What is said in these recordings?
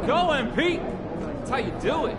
Go, MP! That's how you do it.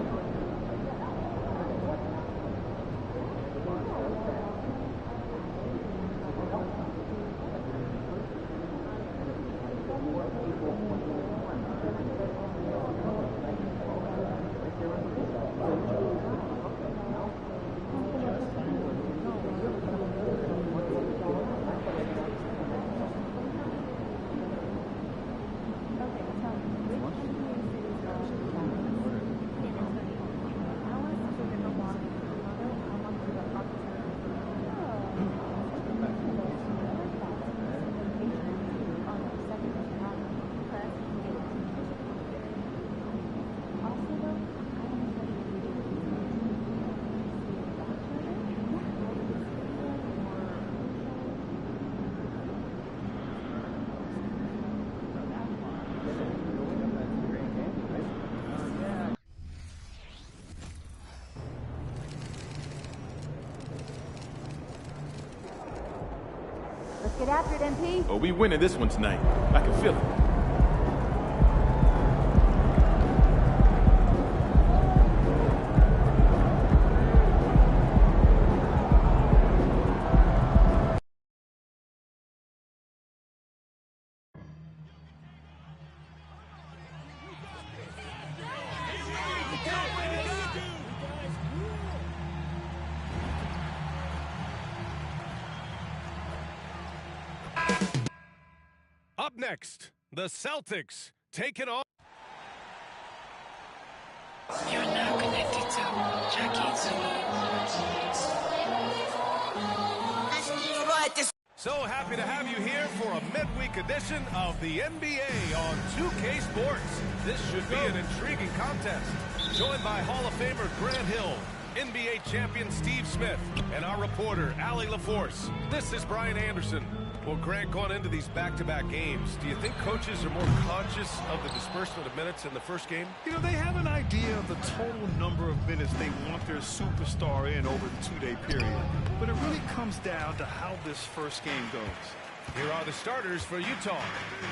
Let's get after it, MP. Oh, we winning this one tonight. I can feel it. Up next, the Celtics taking on. You're now connected to Jackie So happy to have you here for a midweek edition of the NBA on 2K Sports. This should be an intriguing contest. Joined by Hall of Famer Grant Hill, NBA champion Steve Smith, and our reporter, Allie LaForce. This is Brian Anderson. Well, Grant, going into these back-to-back games, do you think coaches are more conscious of the disbursement of minutes in the first game? You know, they have an idea of the total number of minutes they want their superstar in over the two-day period. But it really comes down to how this first game goes. Here are the starters for Utah.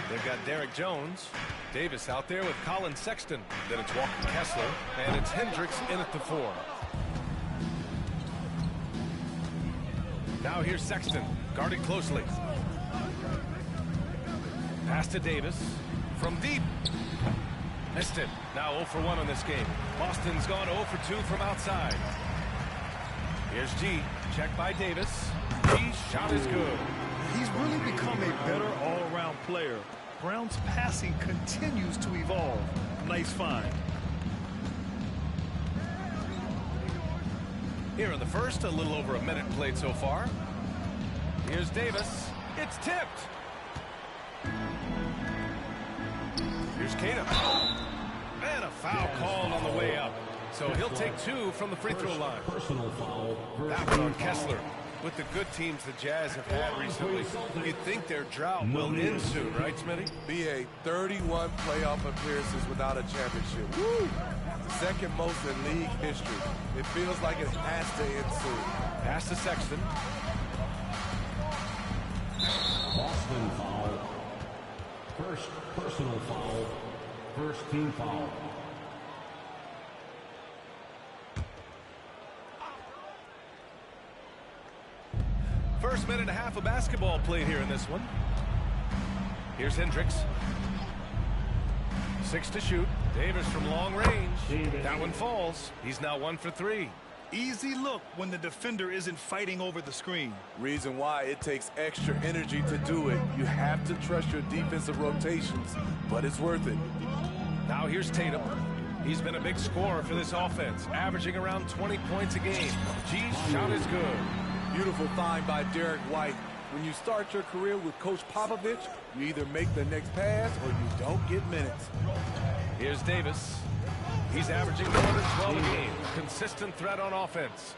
They've got Derek Jones, Davis out there with Colin Sexton. Then it's Walker Kessler, and it's Hendricks in at the 4. Now here's Sexton, guarded closely. Pass to Davis. From deep. Missed it. Now 0 for 1 on this game. Boston's gone 0 for 2 from outside. Here's G. Checked by Davis. G's shot is good. He's really become a better all-around player. Brown's passing continues to evolve. Nice find. Here in the first, a little over a minute played so far. Here's Davis. It's tipped. Here's Tatum. And a foul called on the way up. So he'll take 2 from the free throw line. Personal foul. That one on Kessler. With the good teams the Jazz have had recently, you'd think their drought will end soon, right, Smitty? BA, 31 playoff appearances without a championship. Woo! Second most in league history. It feels like it has to end soon. Pass to Sexton. Boston foul. First personal foul. First team foul. First minute and a half of basketball played here in this one. Here's Hendricks. 6 to shoot. Davis from long range. That one falls. He's now 1 for 3. Easy look when the defender isn't fighting over the screen. Reason why it takes extra energy to do it. You have to trust your defensive rotations, but it's worth it. Now here's Tatum. He's been a big scorer for this offense, averaging around 20 points a game. G's shot is good. Beautiful find by Derek White. When you start your career with Coach Popovich, you either make the next pass or you don't get minutes. Here's Davis. He's averaging more than 12 a game. Consistent threat on offense.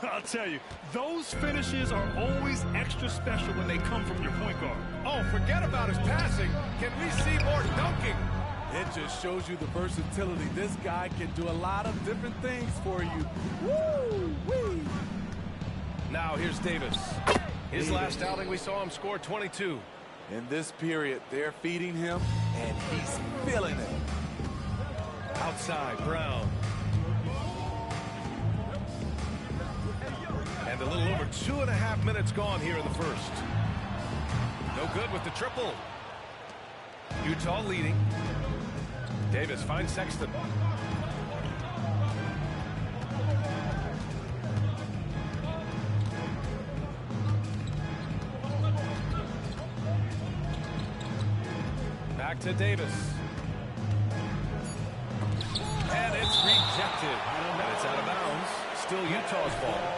I'll tell you, those finishes are always extra special when they come from your point guard. Oh, forget about his passing. Can we see more dunking? It just shows you the versatility. This guy can do a lot of different things for you. Woo-wee! Now here's Davis. His last outing, we saw him score 22. In this period, they're feeding him, and he's feeling it. Outside, Brown. And a little over 2.5 minutes gone here in the first. No good with the triple. Utah leading. Davis finds Sexton. Back to Davis. And it's rejected. And it's out of bounds. Still Utah's ball.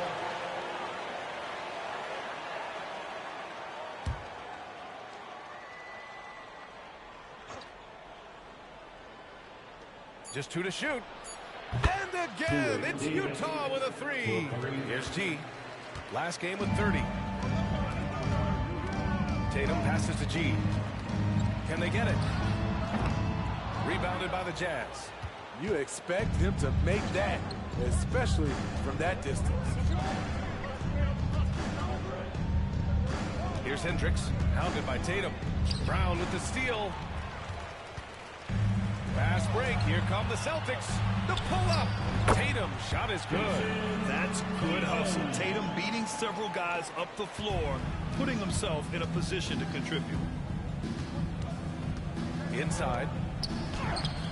Just 2 to shoot. And again, it's Utah with a 3. Here's G. Last game with 30. Tatum passes to G. Can they get it? Rebounded by the Jazz. You expect him to make that, especially from that distance. Here's Hendricks, hounded by Tatum. Brown with the steal. Fast break. Here come the Celtics. The pull-up. Tatum shot is good. That's good hustle. Tatum beating several guys up the floor, putting himself in a position to contribute. Inside.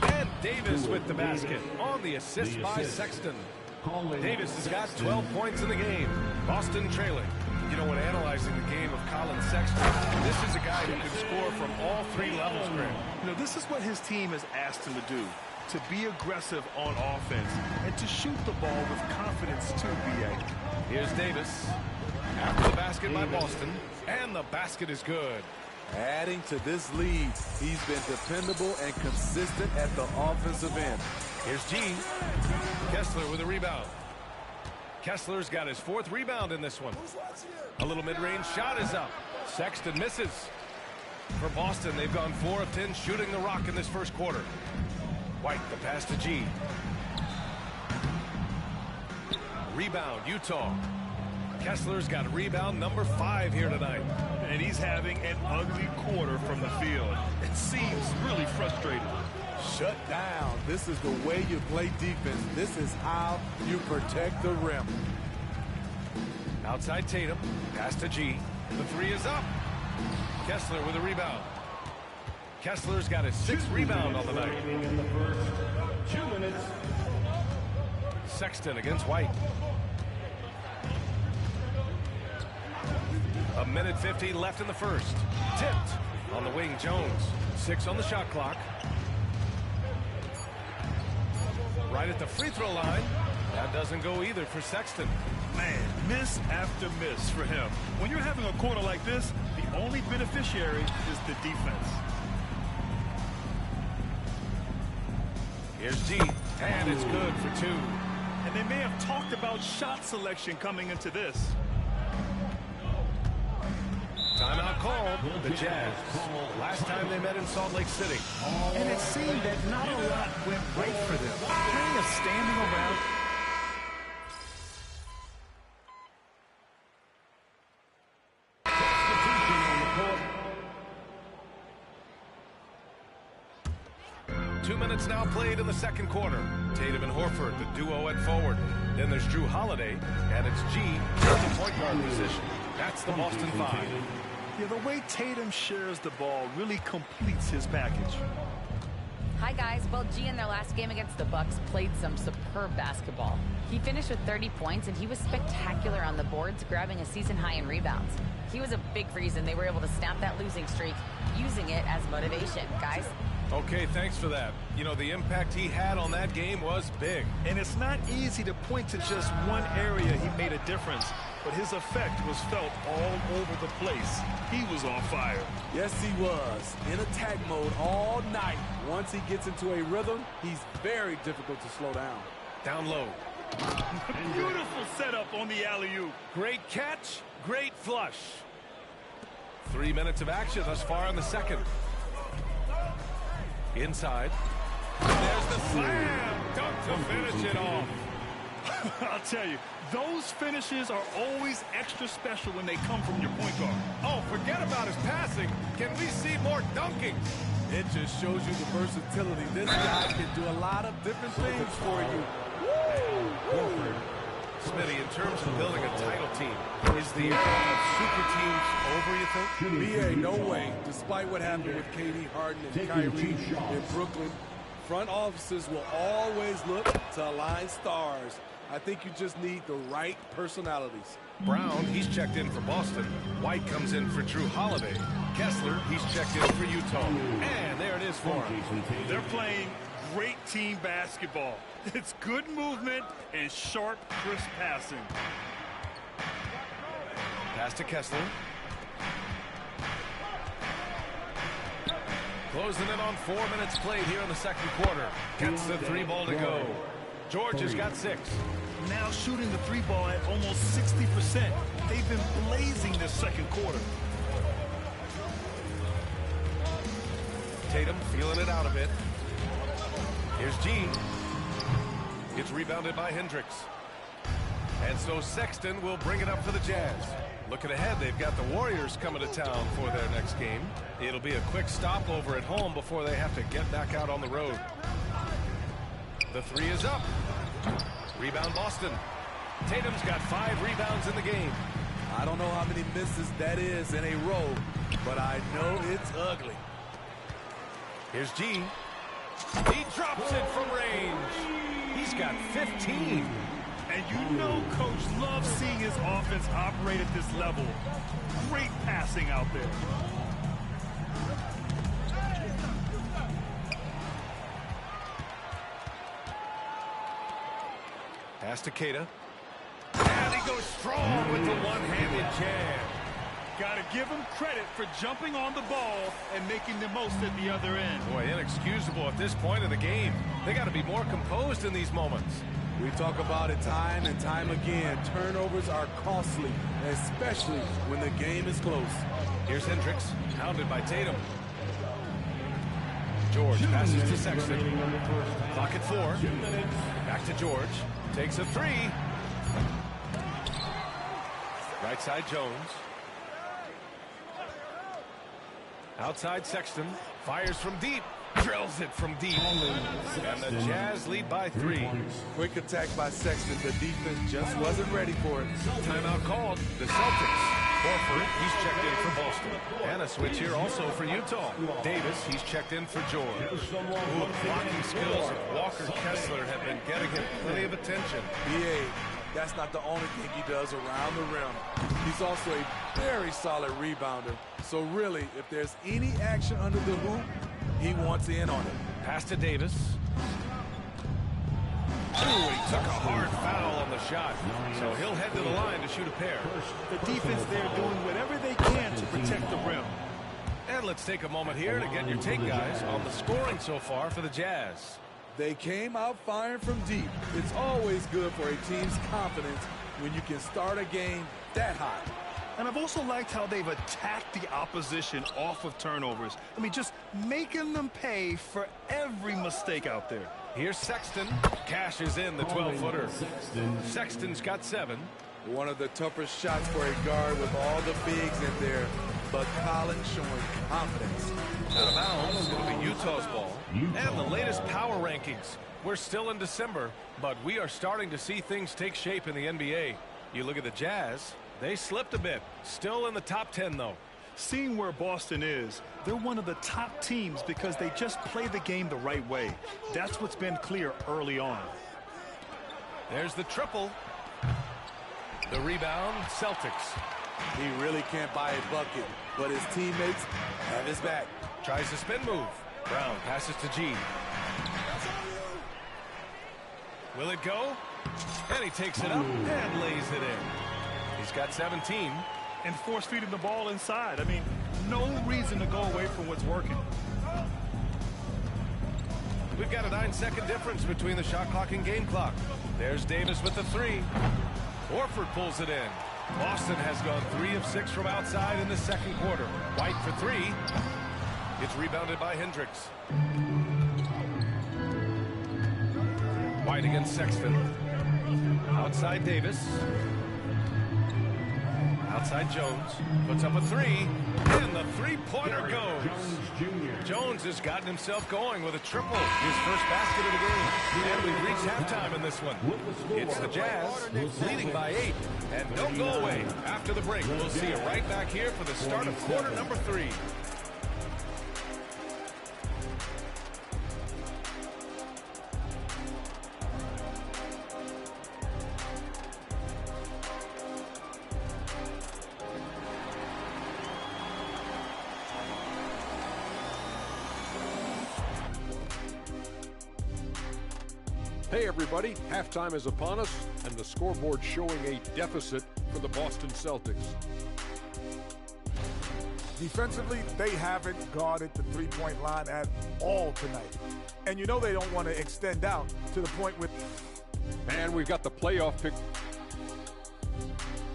And Davis with the basket on the assist by Sexton. Davis has got 12 points in the game. Boston trailing. You know, when analyzing the game of Colin Sexton, this is a guy who can score from all 3 levels, Graham. You know, this is what his team has asked him to do, to be aggressive on offense and to shoot the ball with confidence too, B.A. Here's Davis. After the basket by Boston, and the basket is good. Adding to this lead, he's been dependable and consistent at the offensive end. Here's G. Kessler with a rebound. Kessler's got his 4th rebound in this one. A little mid-range shot is up. Sexton misses. For Boston, they've gone 4 of 10 shooting the rock in this first quarter. White, the pass to G. Rebound, Utah. Kessler's got rebound number 5 here tonight. And he's having an ugly quarter from the field. It seems really frustrating. Shut down. This is the way you play defense. This is how you protect the rim. Outside Tatum. Pass to G. The 3 is up. Kessler with a rebound. Kessler's got his 6th rebound on the night. In the first 2 minutes. Sexton against White. A minute 50 left in the first. Tipped on the wing, Jones. 6 on the shot clock. Right at the free throw line. That doesn't go either for Sexton. Man, miss after miss for him. When you're having a quarter like this, the only beneficiary is the defense. Here's G, and it's good for 2. And they may have talked about shot selection coming into this. Timeout called. The Jazz. Last time they met in Salt Lake City. And it seemed that not a lot went right for them. Plenty of standing around. Minutes now played in the second quarter. Tatum and Horford, the duo at forward. Then there's Drew Holiday, and it's G at the point guard position. That's the Boston 5. Yeah, the way Tatum shares the ball really completes his package. Hi, guys. Well, G in their last game against the Bucks played some superb basketball. He finished with 30 points, and he was spectacular on the boards, grabbing a season high in rebounds. He was a big reason they were able to snap that losing streak, using it as motivation. Guys? Okay, thanks for that. You know, the impact he had on that game was big. And it's not easy to point to just one area he made a difference, but his effect was felt all over the place. He was on fire. Yes, he was. In attack mode all night. Once he gets into a rhythm, he's very difficult to slow down. Down low. Beautiful setup on the alley-oop. Great catch, great flush. 3 minutes of action thus far in the second. Inside. There's the slam. Dunk to finish it off. I'll tell you, those finishes are always extra special when they come from your point guard. Oh, forget about his passing. Can we see more dunking? It just shows you the versatility. This guy can do a lot of different things for you. Smitty, in terms of building a title team, is the era of super teams over, you think? BA, no way. Despite what happened with KD, Harden, and Kyrie in Brooklyn, front offices will always look to align stars. I think you just need the right personalities. Brown, he's checked in for Boston. White comes in for Drew Holiday. Kessler, he's checked in for Utah. And there it is for him. They're playing great team basketball. It's good movement and sharp, crisp passing. Pass to Kessler. Closing in on 4 minutes played here in the second quarter. Gets the 3-ball to go. George has got 6. Now shooting the 3-ball at almost 60%. They've been blazing this second quarter. Tatum feeling it out a bit. Here's G. Gets rebounded by Hendricks. And so Sexton will bring it up for the Jazz. Looking ahead, they've got the Warriors coming to town for their next game. It'll be a quick stopover at home before they have to get back out on the road. The 3 is up. Rebound Boston. Tatum's got 5 rebounds in the game. I don't know how many misses that is in a row, but I know it's ugly. Here's G. He drops it from range. He's got 15. And you know Coach loves seeing his offense operate at this level. Great passing out there. Pass to Keita. And he goes strong with the one-handed jam. Got to give him credit for jumping on the ball and making the most at the other end. Boy, inexcusable at this point of the game. They got to be more composed in these moments. We talk about it time and time again. Turnovers are costly, especially when the game is close. Here's Hendricks, pounded by Tatum. George passes to Sexton. Clock at 4. Back to George. Takes a 3. Right side Jones. Outside Sexton. Fires from deep. Drills it from deep. And the Jazz lead by 3. Quick attack by Sexton. The defense just wasn't ready for it. Timeout called. The Celtics. Horford, he's checked in for Boston. And a switch here also for Utah. Davis, he's checked in for George. Ooh, the blocking skills of Walker Kessler have been getting him plenty of attention. BA, that's not the only thing he does around the rim. He's also a very solid rebounder. So really, if there's any action under the hoop, he wants in on it. Pass to Davis. Ooh, he took a hard foul on the shot. So he'll head to the line to shoot a pair. The defense there doing whatever they can to protect the rim. And let's take a moment here to get your take, guys, on the scoring so far for the Jazz. They came out firing from deep. It's always good for a team's confidence when you can start a game that hot. And I've also liked how they've attacked the opposition off of turnovers. I mean, just making them pay for every mistake out there. Here's Sexton. Cashes in the 12-footer. Sexton's got 7. One of the toughest shots for a guard with all the bigs in there, but Collins showing confidence. Out of bounds. It'll be Utah's ball. And the latest power rankings. We're still in December, but we are starting to see things take shape in the NBA. You look at the Jazz. They slipped a bit. Still in the top 10, though. Seeing where Boston is, they're one of the top teams because they just play the game the right way. That's what's been clear early on. There's the triple. The rebound, Celtics. He really can't buy a bucket, but his teammates have his back. Tries the spin move. Brown passes to G. Will it go? And he takes it up and lays it in. He's got 17. And force feeding the ball inside. I mean, no reason to go away from what's working. We've got a 9-second difference between the shot clock and game clock. There's Davis with the 3. Horford pulls it in. Boston has gone 3 of 6 from outside in the second quarter. White for 3. It's rebounded by Hendricks. White against Sexton. Outside Davis. Outside Jones. Puts up a three. And the three-pointer goes. Jones has gotten himself going with a triple. His first basket of the game. And we've reached halftime in this one. It's the Jazz leading by 8. And don't go away. After the break, we'll see you right back here for the start of quarter number 3. Hey everybody, halftime is upon us, and the scoreboard showing a deficit for the Boston Celtics. Defensively, they haven't guarded the three-point line at all tonight. And you know they don't want to extend out to the point with... And we've got the playoff pick.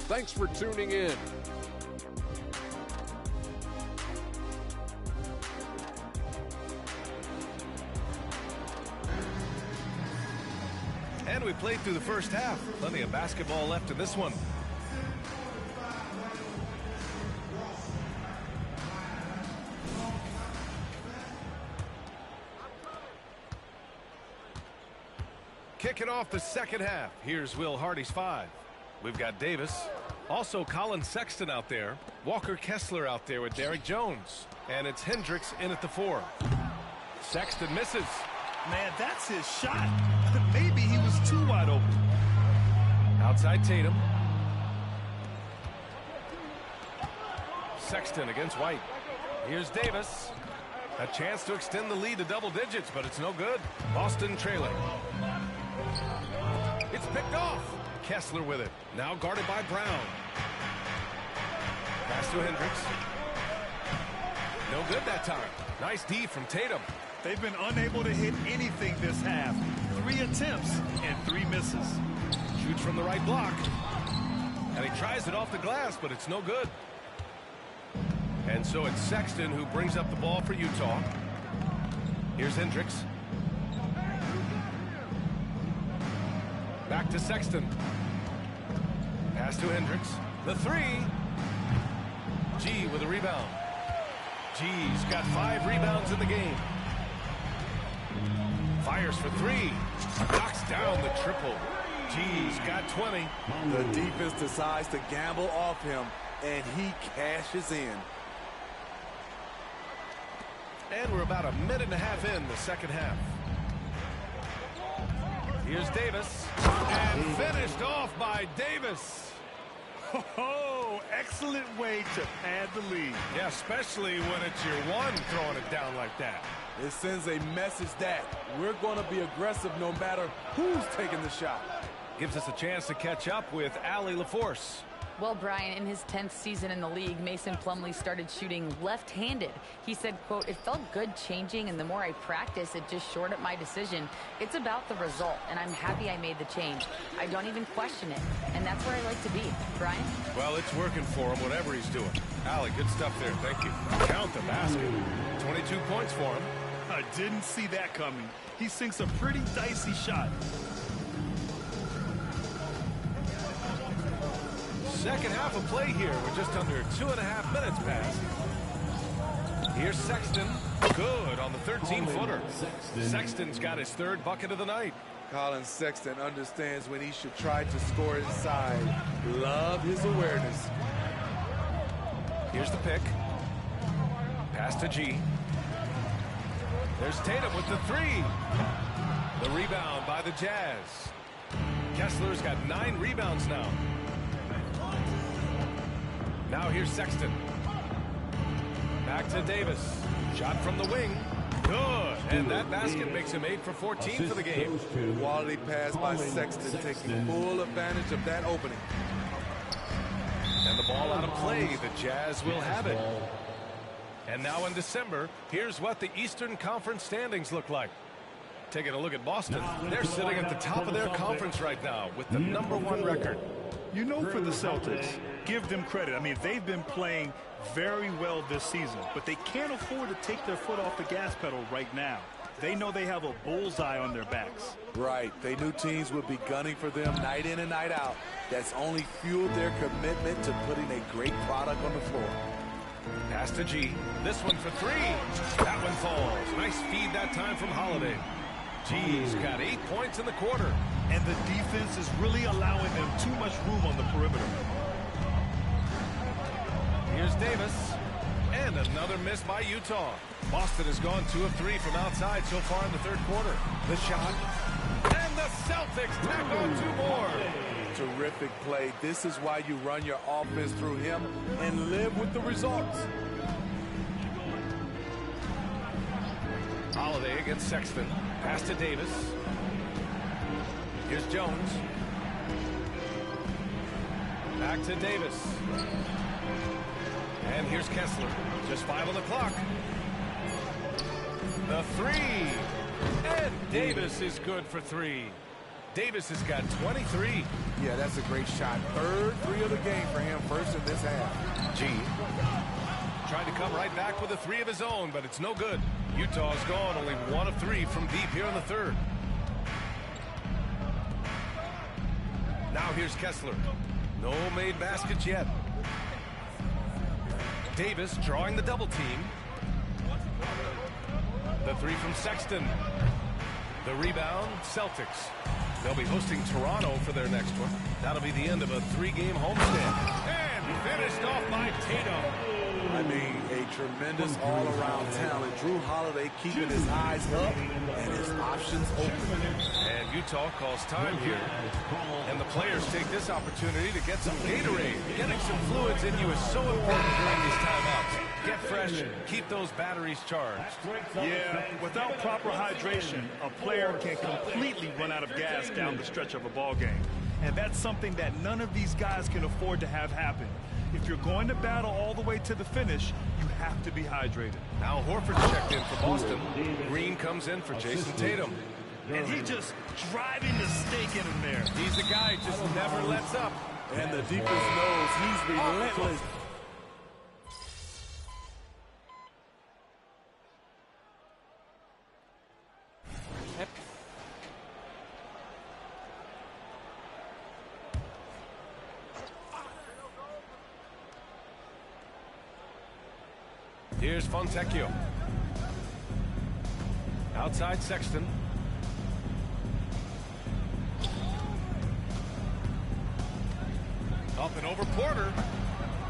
Thanks for tuning in. And we played through the first half. Plenty of basketball left in this one. Kicking off the second half. Here's Will Hardy's 5. We've got Davis. Also Colin Sexton out there. Walker Kessler out there with Derek Jones. And it's Hendricks in at the 4. Sexton misses. Man, that's his shot. Maybe he was too wide open. Outside Tatum. Sexton against White. Here's Davis. A chance to extend the lead to double digits, but it's no good. Boston trailing. It's picked off. Kessler with it. Now guarded by Brown. Pass to Hendricks. No good that time. Nice D from Tatum. They've been unable to hit anything this half. 3 attempts and 3 misses. Shoots from the right block. And he tries it off the glass, but it's no good. And so it's Sexton who brings up the ball for Utah. Here's Hendricks. Back to Sexton. Pass to Hendricks. The 3. G with a rebound. G's got 5 rebounds in the game. Fires for 3. Knocks down the triple. G's got 20. The defense decides to gamble off him, and he cashes in. And we're about a minute and a half in the second half. Here's Davis. And finished off by Davis. Oh, excellent way to pad the lead. Yeah, especially when it's your one throwing it down like that. It sends a message that we're going to be aggressive no matter who's taking the shot. Gives us a chance to catch up with Allie LaForce. Well, Brian, in his 10th season in the league, Mason Plumlee started shooting left-handed. He said, quote, "It felt good changing, and the more I practice, it just shored up my decision. It's about the result, and I'm happy I made the change. I don't even question it, and that's where I like to be." Brian? Well, it's working for him, whatever he's doing. Allie, good stuff there. Thank you. Count the basket. 22 points for him. I didn't see that coming. He sinks a pretty dicey shot. Second half of play here. We're just under 2.5 minutes past. Here's Sexton. Good on the 13-footer. Sexton's got his 3rd bucket of the night. Colin Sexton understands when he should try to score inside. Love his awareness. Here's the pick. Pass to G. There's Tatum with the 3. The rebound by the Jazz. Kessler's got 9 rebounds now. Now here's Sexton. Back to Davis. Shot from the wing. Good. And that basket makes him 8 for 14 for the game. Quality pass by Sexton, taking full advantage of that opening. And the ball out of play. The Jazz will have it. And now in December, here's what the Eastern Conference standings look like. Taking a look at Boston. They're sitting at the top of their conference right now with the #1 record. You know, for the Celtics, give them credit. I mean, they've been playing very well this season, but they can't afford to take their foot off the gas pedal right now. They know they have a bullseye on their backs. Right. They knew teams would be gunning for them night in and night out. That's only fueled their commitment to putting a great product on the floor. Pass to G. This one for three. That one falls. Nice feed that time from Holiday. G's got 8 points in the quarter. And the defense is really allowing them too much room on the perimeter. Here's Davis. And another miss by Utah. Boston has gone 2 of 3 from outside so far in the third quarter. The shot. And the Celtics tack on 2 more. Terrific play. This is why you run your offense through him and live with the results. Holiday against Sexton. Pass to Davis. Here's Jones. Back to Davis. And here's Kessler. Just 5 on the clock. The three. And Davis is good for 3. Davis has got 23. Yeah, that's a great shot. Third 3 of the game for him, first in this half. G. Trying to come right back with a 3 of his own, but it's no good. Utah's gone only 1 of 3 from deep here in the third. Now here's Kessler. No made baskets yet. Davis drawing the double team. The 3 from Sexton. The rebound, Celtics. They'll be hosting Toronto for their next one. That'll be the end of a 3-game homestand. And finished off by Tatum. I mean, a tremendous all-around talent. Drew Holiday keeping his eyes up and his options open. And Utah calls time here. And the players take this opportunity to get some Gatorade. Getting some fluids in you is so important during these timeouts. Get fresh, keep those batteries charged. Yeah, without proper hydration, a player can completely run out of gas down the stretch of a ball game. And that's something that none of these guys can afford to have happen. If you're going to battle all the way to the finish, you have to be hydrated. Al Horford checked in for Boston. Green comes in for Jason Tatum. And he's just driving the stake in him there. He's a guy who just never lets up. And the defense knows he's relentless. Here's Fontecchio. Outside Sexton. Up and over Porter.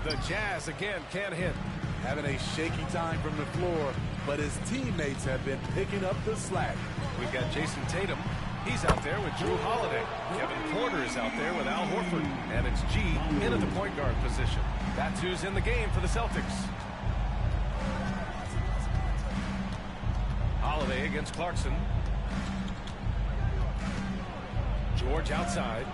The Jazz again can't hit. Having a shaky time from the floor, but his teammates have been picking up the slack. We've got Jason Tatum. He's out there with Drew Holiday. Kevin Porter is out there with Al Horford. And it's G in at the point guard position. That's who's in the game for the Celtics. Holiday against Clarkson. George outside.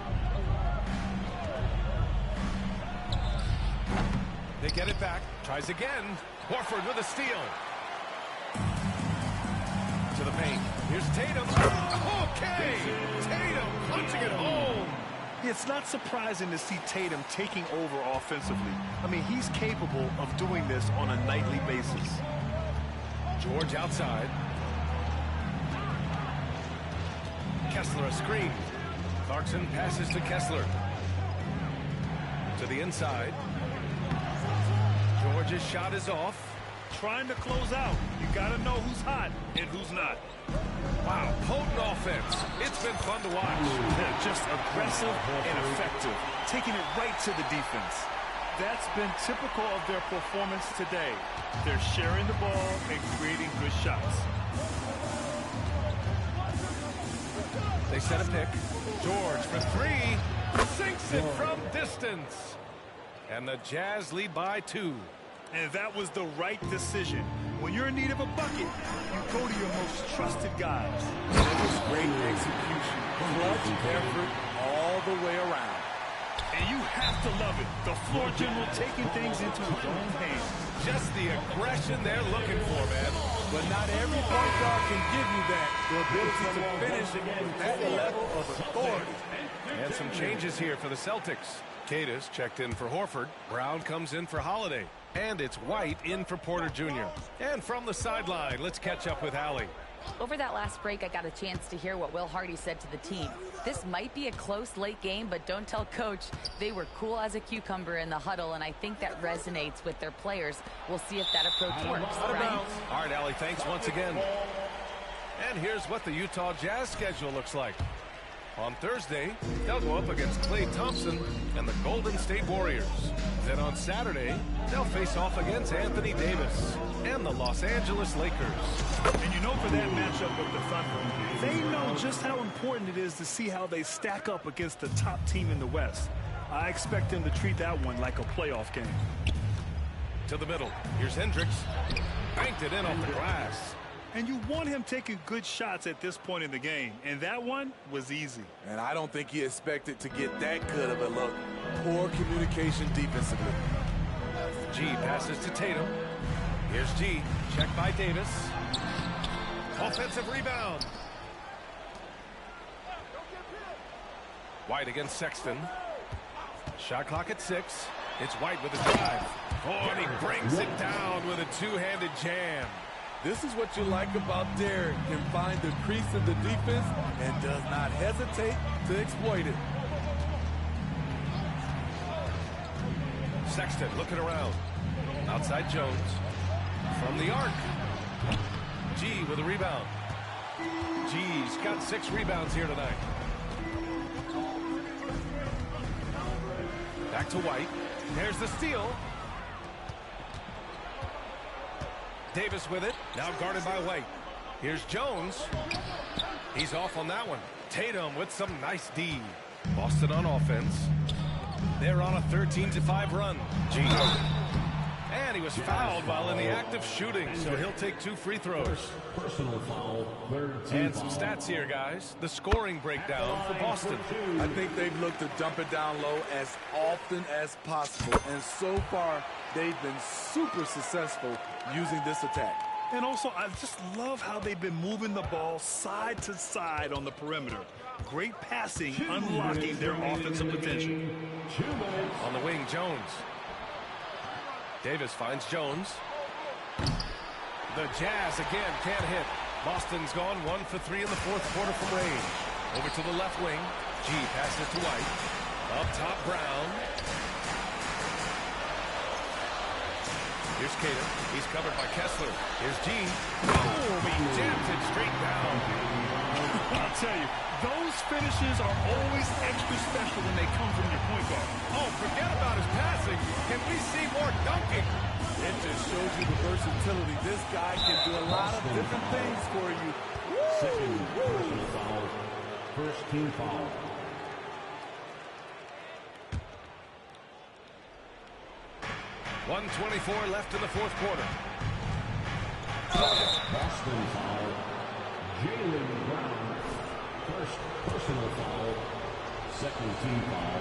They get it back. Tries again. Horford with a steal. To the paint. Here's Tatum. Okay! Tatum punching it home. It's not surprising to see Tatum taking over offensively. I mean, he's capable of doing this on a nightly basis. George outside. Kessler a screen. Clarkson passes to Kessler. To the inside. George's shot is off. Trying to close out. You got to know who's hot and who's not. Wow, potent offense. It's been fun to watch. They're just aggressive and effective, taking it right to the defense. That's been typical of their performance today. They're sharing the ball and creating good shots. They set a pick. George for 3. Sinks it from distance. And the Jazz lead by 2. And that was the right decision. When you're in need of a bucket, you go to your most trusted guys. And it was great execution. Clutch effort all the way around. And you have to love it. The floor general taking things into his own hands. Just the aggression they're looking for, man. But not every point guard can give you that. The ability to finish with that level of authority. And some changes here for the Celtics. Cadis checked in for Horford. Brown comes in for Holiday. And it's White in for Porter Jr. And from the sideline, let's catch up with Allie. Over that last break, I got a chance to hear what Will Hardy said to the team. This might be a close late game, but don't tell Coach. They were cool as a cucumber in the huddle, and I think that resonates with their players. We'll see if that approach works. Right? All right, Allie, thanks once again. And here's what the Utah Jazz schedule looks like. On Thursday, they'll go up against Klay Thompson and the Golden State Warriors. Then on Saturday, they'll face off against Anthony Davis and the Los Angeles Lakers. And you know, for that matchup with the Thunder, they know just how important it is to see how they stack up against the top team in the West. I expect them to treat that one like a playoff game. To the middle. Here's Hendricks. Banked it in off the glass. And you want him taking good shots at this point in the game. And that one was easy. And I don't think he expected to get that good of a look. Poor communication defensively. G passes to Tatum. Here's G. Checked by Davis. Offensive rebound. White against Sexton. Shot clock at 6. It's White with a drive. Oh, and he brings it down with a two-handed jam. This is what you like about Derek. Can find the crease in the defense and does not hesitate to exploit it. Sexton looking around. Outside Jones. From the arc. G with a rebound. G's got 6 rebounds here tonight. Back to White. There's the steal. Davis with it. Now guarded by White. Here's Jones. He's off on that one. Tatum with some nice D. Boston on offense. They're on a 13-5 run. G. And he was fouled while in the act of shooting, so he'll take 2 free throws. Personal foul. And some stats here, guys. The scoring breakdown for Boston. I think they've looked to dump it down low as often as possible. And so far, they've been super successful using this attack. And also, I just love how they've been moving the ball side to side on the perimeter. Great passing, unlocking their offensive potential. On the wing, Jones. Davis finds Jones. The Jazz again can't hit. Boston's gone 1 for 3 in the 4th quarter from range. Over to the left wing. G passes to White. Up top, Brown. Here's Cater. He's covered by Kessler. Here's G. Boom! He jams it straight down. I'll tell you, those finishes are always extra special when they come from your point guard. Oh, forget about his passing. Can we see more dunking? It just shows you the versatility. This guy can do a lot of different things for you. Second personal foul. First team foul. .124 left in the 4th quarter. Boston foul. Jaylen Brown. First personal foul. Second team foul.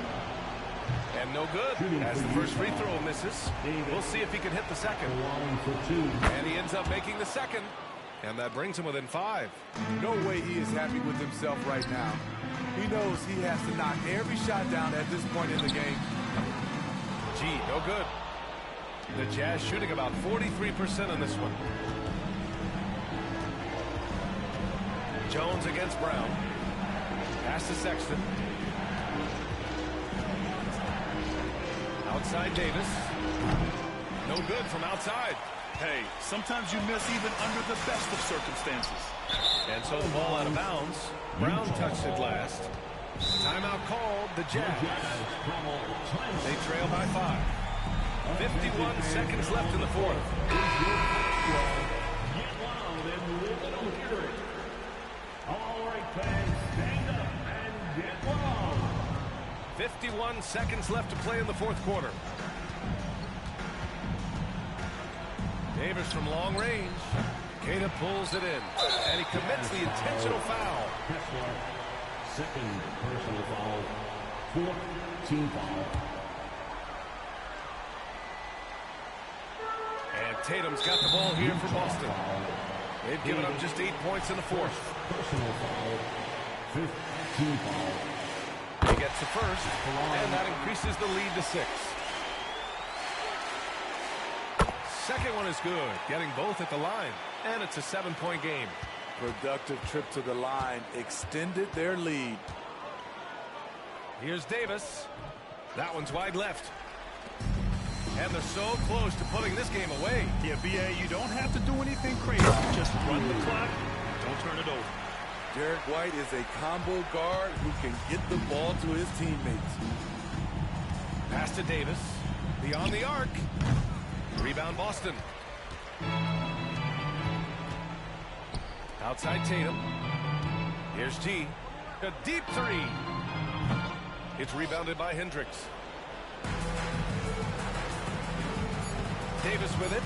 And no good, as the first free throw misses. We'll see if he can hit the second. And he ends up making the second. And that brings him within 5. No way he is happy with himself right now. He knows he has to knock every shot down at this point in the game. G, no good. The Jazz shooting about 43% on this one. Jones against Brown. Pass to Sexton. Outside Davis. No good from outside. Hey, sometimes you miss even under the best of circumstances. And so the ball out of bounds. Brown touched it last. Timeout called. The Jazz. They trail by 5. 51 seconds left in the 4th. All right, fans, stand up and get loud. 51 seconds left to play in the 4th quarter. Davis from long range. Queta pulls it in. And he commits the intentional foul. Kessler, second personal foul. 4th team foul. And Tatum's got the ball here for Boston. They've given up just 8 points in the 4th. Personal foul. 5th team foul. He gets the first, and that increases the lead to 6. second one is good, getting both at the line. And it's a 7-point game. Productive trip to the line extended their lead. Here's Davis. That one's wide left. And they're so close to putting this game away. Yeah, B.A., you don't have to do anything crazy. Just run the clock. Don't turn it over. Derek White is a combo guard who can get the ball to his teammates. Pass to Davis. Beyond the arc. Rebound Boston. Outside Tatum. Here's G. A deep three. It's rebounded by Hendricks. Davis with it.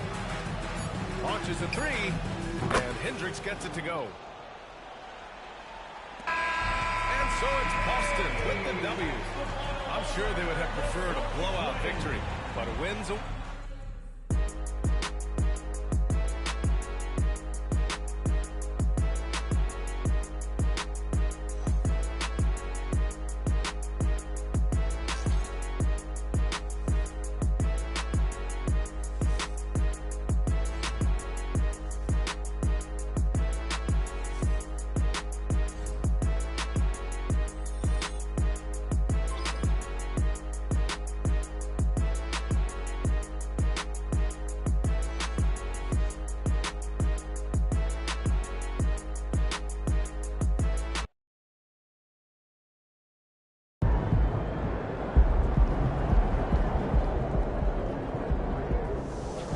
Launches a three. And Hendricks gets it to go. And so it's Boston with the W. I'm sure they would have preferred a blowout victory, but a win's a...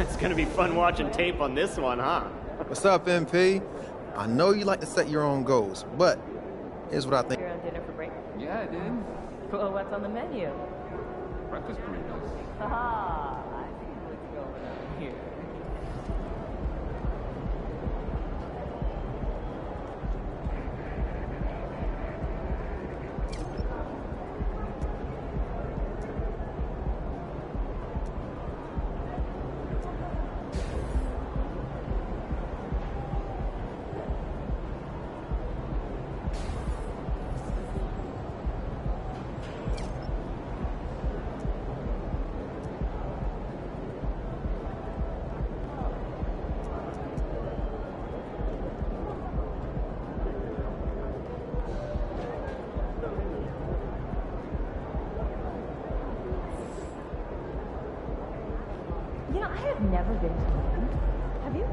It's going to be fun watching tape on this one, huh? What's up, MP? I know you like to set your own goals, but here's what I think. You're on dinner for break? Yeah, I did. Well, what's on the menu? Breakfast burritos. Haha, I see what's going on here. You know, I have never been to London. Have you?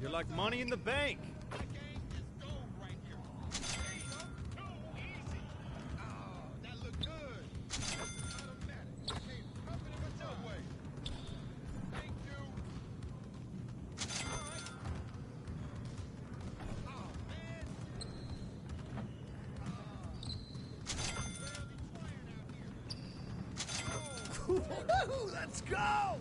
You're like money in the bank. Let's go!